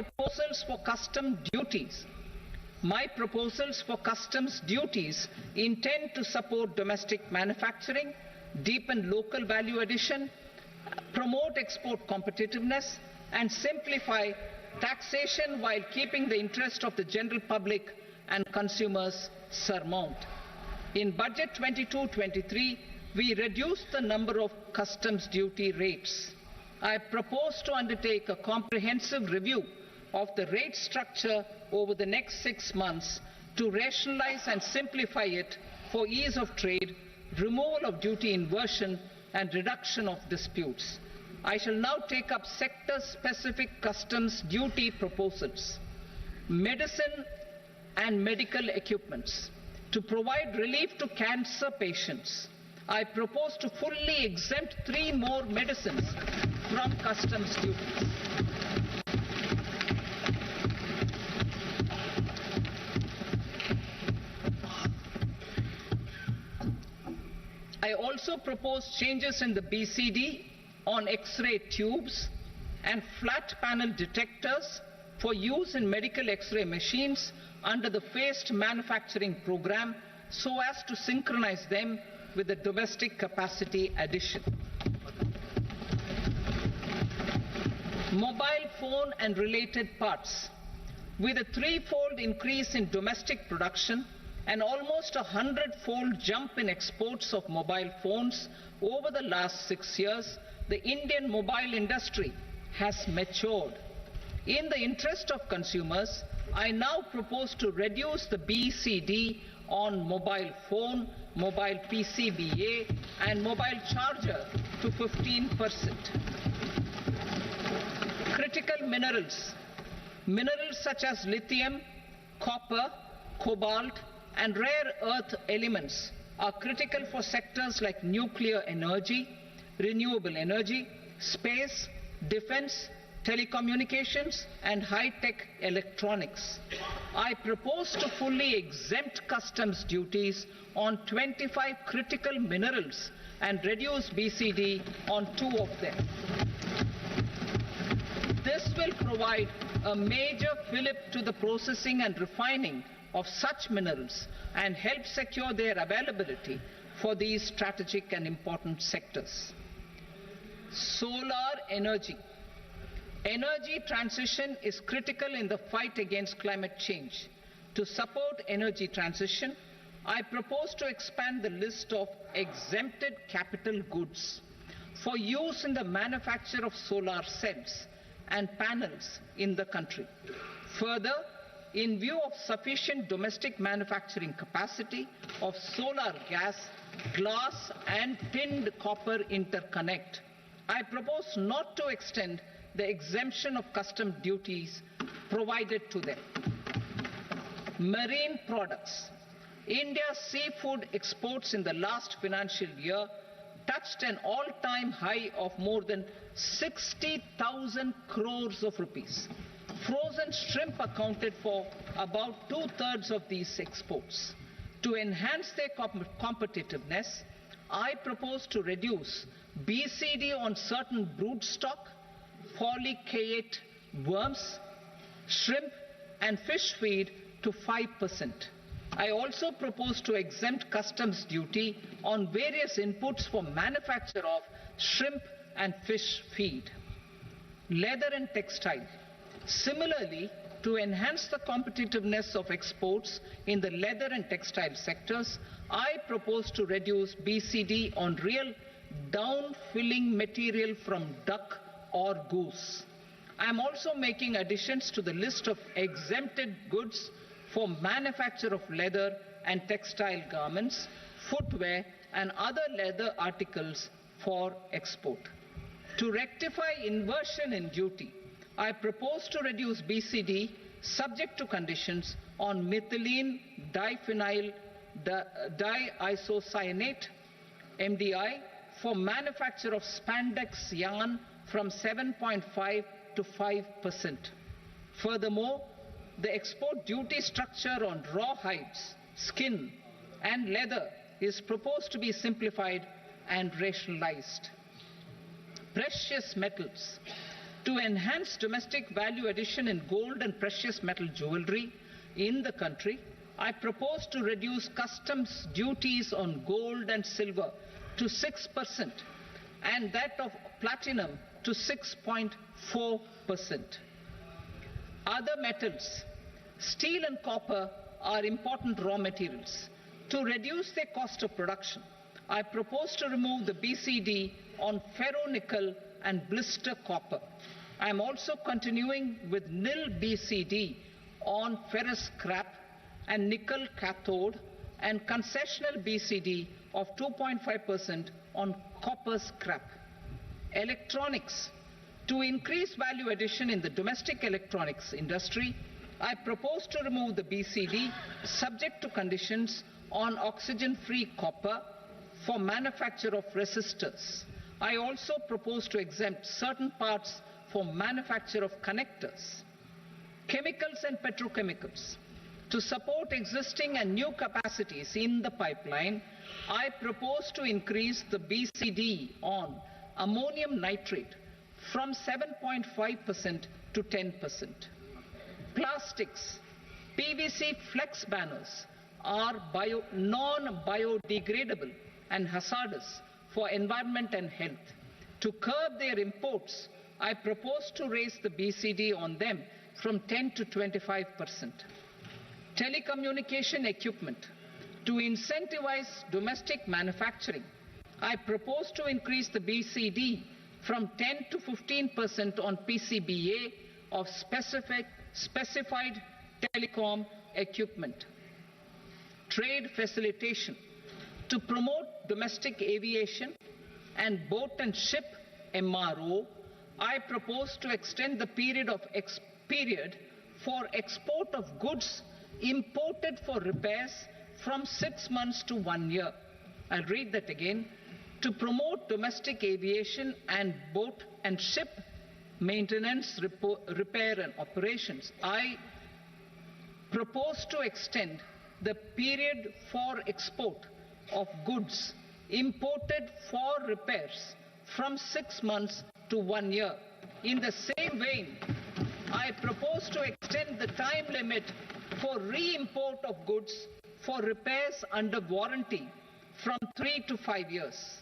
proposals for customs duties intend to support domestic manufacturing, deepen local value addition, promote export competitiveness, and simplify taxation while keeping the interest of the general public and consumers paramount. In Budget 22-23, we reduced the number of customs duty rates. I propose to undertake a comprehensive review of the rate structure over the next 6 months to rationalize and simplify it for ease of trade, removal of duty inversion, and reduction of disputes. I shall now take up sector-specific customs duty proposals. Medicine and medical equipments. To provide relief to cancer patients, I propose to fully exempt 3 more medicines from customs duties. I also propose changes in the BCD on X-ray tubes and flat panel detectors for use in medical X-ray machines under the phased manufacturing program so as to synchronize them with the domestic capacity addition. Mobile phone and related parts. With a 3-fold increase in domestic production and almost a 100-fold jump in exports of mobile phones over the last 6 years, the Indian mobile industry has matured. In the interest of consumers, I now propose to reduce the BCD on mobile phone, mobile PCBA, and mobile charger to 15%. Critical minerals. Minerals such as lithium, copper, cobalt, and rare earth elements are critical for sectors like nuclear energy, renewable energy, space, defense, telecommunications, and high-tech electronics. I propose to fully exempt customs duties on 25 critical minerals and reduce BCD on 2 of them. This will provide a major fillip to the processing and refining of such minerals and help secure their availability for these strategic and important sectors. Solar energy. Energy transition is critical in the fight against climate change. To support energy transition, I propose to expand the list of exempted capital goods for use in the manufacture of solar cells and panels in the country. Further, in view of sufficient domestic manufacturing capacity of solar gas, glass, and tinned copper interconnect, I propose not to extend the exemption of custom duties provided to them. Marine products. India's seafood exports in the last financial year touched an all-time high of more than 60,000 crores of rupees. Frozen shrimp accounted for about 2/3 of these exports. To enhance their competitiveness, I propose to reduce BCD on certain broodstock, polychaete worms, shrimp, and fish feed to 5%. I also propose to exempt customs duty on various inputs for manufacture of shrimp and fish feed. Leather and textile. Similarly, to enhance the competitiveness of exports in the leather and textile sectors, I propose to reduce BCD on real down-filling material from duck or goose. I am also making additions to the list of exempted goods for manufacture of leather and textile garments, footwear, and other leather articles for export. To rectify inversion in duty, I propose to reduce BCD subject to conditions on methylene diphenyl diisocyanate MDI for manufacture of spandex yarn from 7.5 to 5%. Furthermore, the export duty structure on raw hides, skin, and leather is proposed to be simplified and rationalized. Precious metals. to enhance domestic value addition in gold and precious metal jewelry in the country, I propose to reduce customs duties on gold and silver to 6% and that of platinum to 6.4%. Other metals, steel and copper, are important raw materials. To reduce their cost of production, I propose to remove the BCD on ferronickel and blister copper. I am also continuing with nil BCD on ferrous scrap and nickel cathode and concessional BCD of 2.5% on copper scrap. Electronics. To increase value addition in the domestic electronics industry, I propose to remove the BCD subject to conditions on oxygen-free copper for manufacture of resistors. I also propose to exempt certain parts for manufacture of connectors. Chemicals and petrochemicals. To support existing and new capacities in the pipeline, I propose to increase the BCD on ammonium nitrate from 7.5% to 10%. Plastics. PVC flex banners are non-biodegradable and hazardous for environment and health. To curb their imports, I propose to raise the BCD on them from 10 to 25%. Telecommunication equipment. To incentivize domestic manufacturing, I propose to increase the BCD from 10 to 15% on PCBA of specified telecom equipment. Trade facilitation. To promote domestic aviation and boat and ship MRO, I propose to extend the period for export of goods imported for repairs from 6 months to 1 year. I'll read that again. To promote domestic aviation and boat and ship maintenance, repair and operations, I propose to extend the period for export of goods imported for repairs from 6 months to 1 year. In the same vein, I propose to extend the time limit for re-import of goods for repairs under warranty from 3 to 5 years.